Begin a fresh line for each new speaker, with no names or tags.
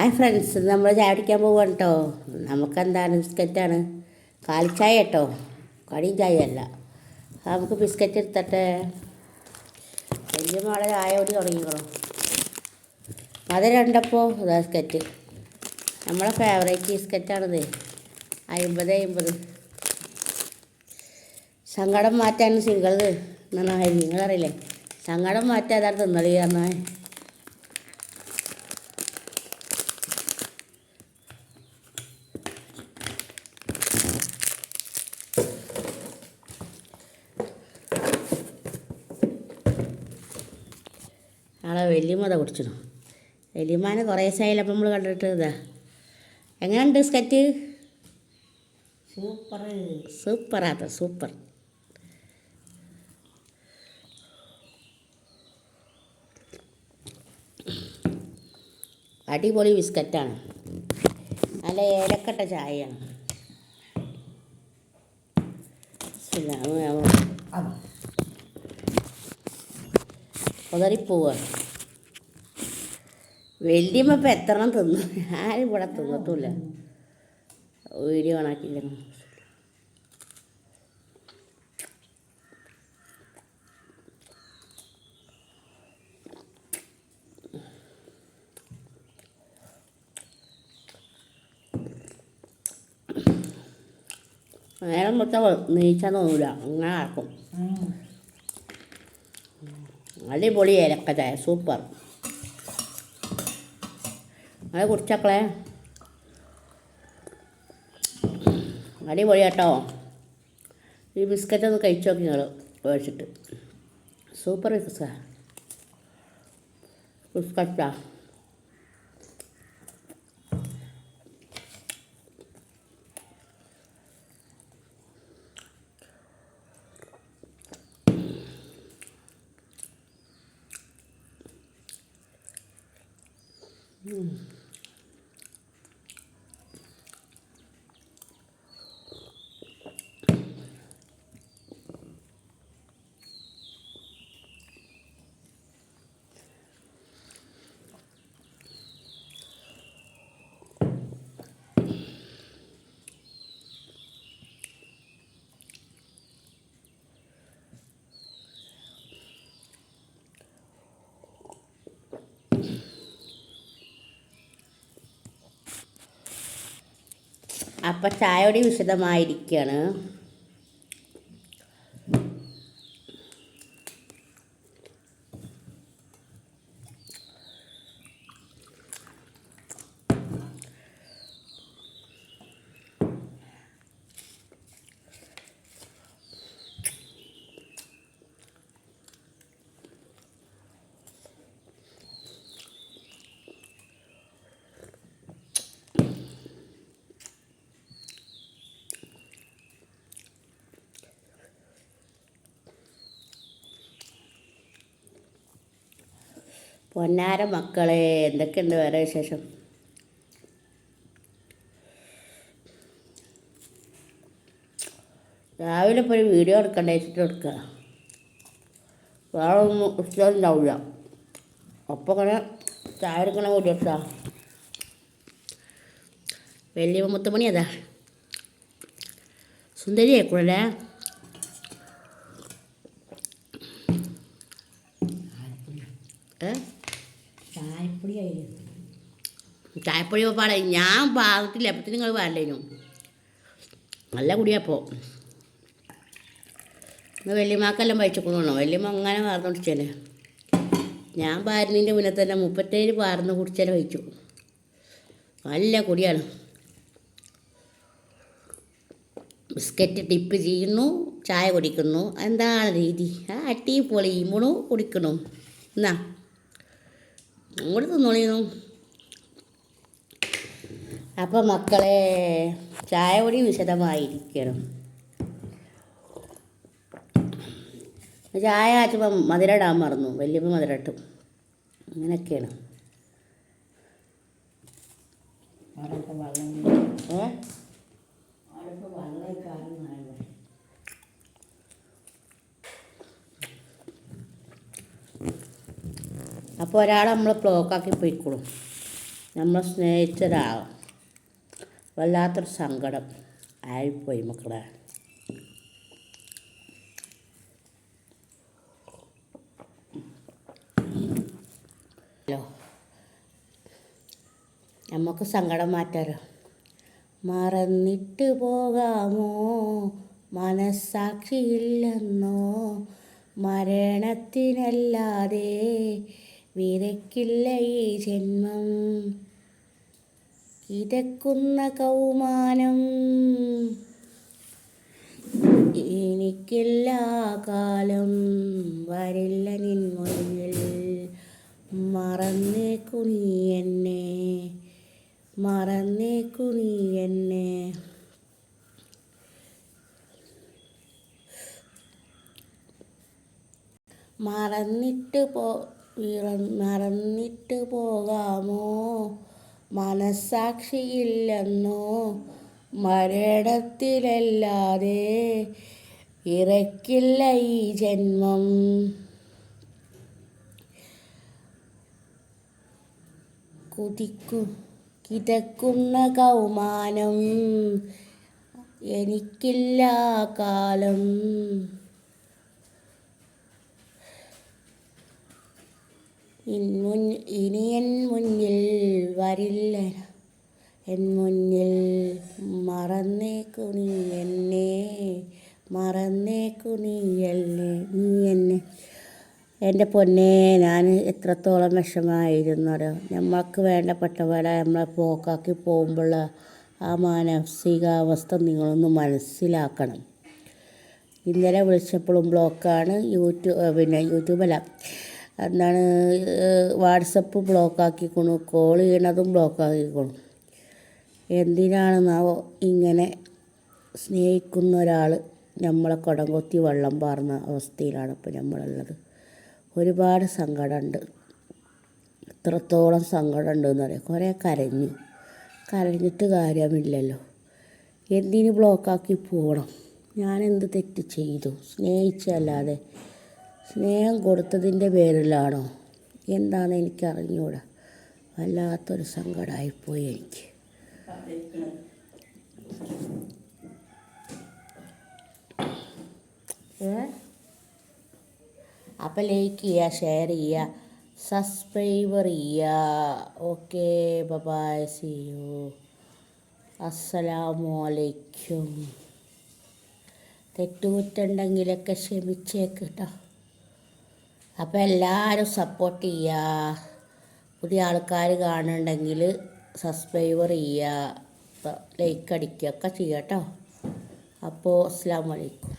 Hi friends, നമ്മൾ ചായ കുടിക്കാൻ പോവാണ് കേട്ടോ. നമുക്കെന്താണ് ബിസ്ക്കറ്റാണ്, കാലിച്ചായ കേട്ടോ, കടിയും ചായ അല്ല. നമുക്ക് ബിസ്ക്കറ്റ് എടുത്തട്ടെ. വലിയ മോളെ ചായ കൂടി തുടങ്ങിക്കോളൂ. മധുരം ഉണ്ടപ്പോൾ ബിസ്ക്കറ്റ് നമ്മളെ ഫേവറേറ്റ് ബിസ്ക്കറ്റാണിത്. 50 സങ്കടം മാറ്റാൻ സിംഗിൾ എന്നാണ് ഹരി, നിങ്ങളറിയില്ലേ? സങ്കടം മാറ്റാൻ അതാണ് തിന്നളി പറഞ്ഞാൽ. ആളെ വലിയമ്മത കുടിച്ചിടും. വലിയമ്മാനെ കുറേ ദിവസമായില്ലപ്പം നമ്മൾ കണ്ടിട്ട്. ഇതാ എങ്ങനെയുണ്ട് ബിസ്ക്കറ്റ്? സൂപ്പറാട്ടോ, സൂപ്പർ. അടിപൊളി ബിസ്ക്കറ്റാണ്, നല്ല ഏലക്കട്ട ചായയാണ്. ഉതറിപ്പോവാണ്. വലിയമ്മ ഇപ്പം എത്രണ്ണം തിന്നു? ആരും ഇവിടെ തിന്നത്തുമില്ല. വീഡിയോ ഓണാക്കില്ല. നേരം മൊത്തം നീച്ചാൽ തോന്നില്ല, അങ്ങനെ ആക്കും. അടിപൊളി ഏലക്ക ചായ, സൂപ്പർ. അത് കുടിച്ചക്കളെ, അടിപൊളി കേട്ടോ. ഈ ബിസ്ക്കറ്റ് ഒന്ന് കഴിച്ചു നോക്കി നിങ്ങൾ മേടിച്ചിട്ട്. സൂപ്പർ ബിസ്ക്കറ്റാ. അപ്പം ചായയോടെ വിശദമായിരിക്കുകയാണ്. പൊന്നാര മക്കളെ, എന്തൊക്കെയുണ്ട് വേറെ വിശേഷം? രാവിലെ ഇപ്പോൾ ഒരു വീഡിയോ എടുക്കണ്ട വെച്ചിട്ട് എടുക്കുക. വേറെ ഒന്നും ഇഷ്ടമുണ്ടാവില്ല. അപ്പോൾ ഇങ്ങനെ ചായ എടുക്കണ വീഡിയോ എടുത്താ. വലിയ മുത്തുമണി അതാ സുന്ദരി ആയിക്കൂടല്ലേ? ചായപ്പൊടി പാട ഞാൻ പാകത്തില്ല. അപ്പത്തിന് നിങ്ങൾ പാടില്ലേനു. നല്ല കുടിയപ്പോൾ ഇന്ന് വലിയമാക്കെല്ലാം വഹിച്ചിക്കൊണ്ടു. വലിയമ്മ അങ്ങനെ പാർന്ന് കുടിച്ചേനെ. ഞാൻ പാരുന്നതിൻ്റെ മുന്നേ തന്നെ 37 പാർന്ന് കുടിച്ചാൽ വഹിച്ചു. നല്ല കുടിയാണ്. ബിസ്ക്കറ്റ് ടിപ്പ് ചെയ്യുന്നു, ചായ കുടിക്കുന്നു. എന്താണ് രീതി? അടിപൊളി. മുണു കുടിക്കണു. എന്നാ അങ്ങോട്ട് തിന്നോളിന്നു. അപ്പം മക്കളെ, ചായ കൂടി വിശദമായിരിക്കണം. ചായ ആച്ചപ്പം മധുരം ഇടാൻ മറന്നു. വലിയപ്പോൾ മധുരം ഇട്ടു. അങ്ങനെയൊക്കെയാണ്. അപ്പോൾ ഒരാളെ നമ്മൾ ബ്ലോക്കാക്കി പോയിക്കോളും. നമ്മൾ സ്നേഹിച്ചൊരാൾ വല്ലാത്തൊരു സങ്കടം ആയിപ്പോയി മക്കളെ. നമുക്ക് സങ്കടം മാറ്റാലോ. മറന്നിട്ട് പോകാമോ മനസ്സാക്ഷിയില്ലെന്നോ, മരണത്തിനല്ലാതെ വിരക്കില്ല ഈ ജന്മം, കിതക്കുന്ന കൗമാനം എനിക്കെല്ലാ കാലം വരില്ല നിൻ മുന്നിൽ, മറന്നേക്കു നീ എന്നെ, മറന്നേക്കു നീ എന്നെ. മറന്നിട്ട് പോകാമോ മനസ്സാക്ഷിയില്ലെന്നോ, മരണത്തിലല്ലാതെ ഇറക്കില്ല ഈ ജന്മം, കിതക്കുന്ന കൗമാനം എനിക്കില്ല കാലം, ഇനി എൻ മുന്നിൽ വരില്ല എൻ മുന്നിൽ, മറന്നേക്കു നീ എന്നെ, മറന്നേക്കു നീ എന്നെ. എൻ്റെ പൊന്നെ, ഞാൻ എത്രത്തോളം വിഷമമായിരുന്നോ. നമ്മൾക്ക് വേണ്ടപ്പെട്ടവരെ നമ്മളെ പോക്കാക്കി പോകുമ്പോൾ ആ മാനസികാവസ്ഥ നിങ്ങളൊന്ന് മനസ്സിലാക്കണം. ഇന്നലെ വിളിച്ചപ്പോഴും ബ്ലോക്കാണ്. യൂട്യൂബല്ല, എന്താണ്, വാട്സപ്പ് ബ്ലോക്കാക്കിക്കണു, കോൾ ചെയ്യണതും ബ്ലോക്കാക്കിക്കണു. എന്തിനാണെന്നാവോ ഇങ്ങനെ സ്നേഹിക്കുന്ന ഒരാൾ നമ്മളെ കൊടംകൊത്തി വെള്ളം പാർന്ന അവസ്ഥയിലാണ് ഇപ്പോൾ നമ്മളുള്ളത്. ഒരുപാട് സങ്കടമുണ്ട്. എത്രത്തോളം സങ്കടമുണ്ടെന്ന് പറയാം. കുറേ കരഞ്ഞിട്ട് കാര്യമില്ലല്ലോ. എന്തിന് ബ്ലോക്കാക്കി പോകണം? ഞാനെന്ത് തെറ്റ് ചെയ്തു? സ്നേഹിച്ചല്ലാതെ സ്നേഹം കൊടുത്തതിൻ്റെ പേരിലാണോ എന്താണെന്ന് എനിക്കറിഞ്ഞൂടാ. വല്ലാത്തൊരു സങ്കടമായിപ്പോയി എനിക്ക്. അപ്പോൾ ലൈക്ക് ചെയ്യുക, ഷെയർ ചെയ്യുക, സബ്സ്ക്രൈബർ ചെയ്യുക. ഓക്കെ, ബൈ, സീ യു, അസ്സലാമു അലൈക്കും. തെറ്റുകുറ്റുണ്ടെങ്കിലൊക്കെ ക്ഷമിച്ചേക്ക് കേട്ടോ. അപ്പോൾ എല്ലാവരും സപ്പോർട്ട് ചെയ്യുക. പുതിയ ആൾക്കാർ കാണുന്നുണ്ടെങ്കിൽ സബ്സ്ക്രൈബർ ചെയ്യുക, ലൈക്ക് അടിക്കുക ഒക്കെ ചെയ്യുക കേട്ടോ. അപ്പോൾ അസ്സലാമു അലൈക്കും.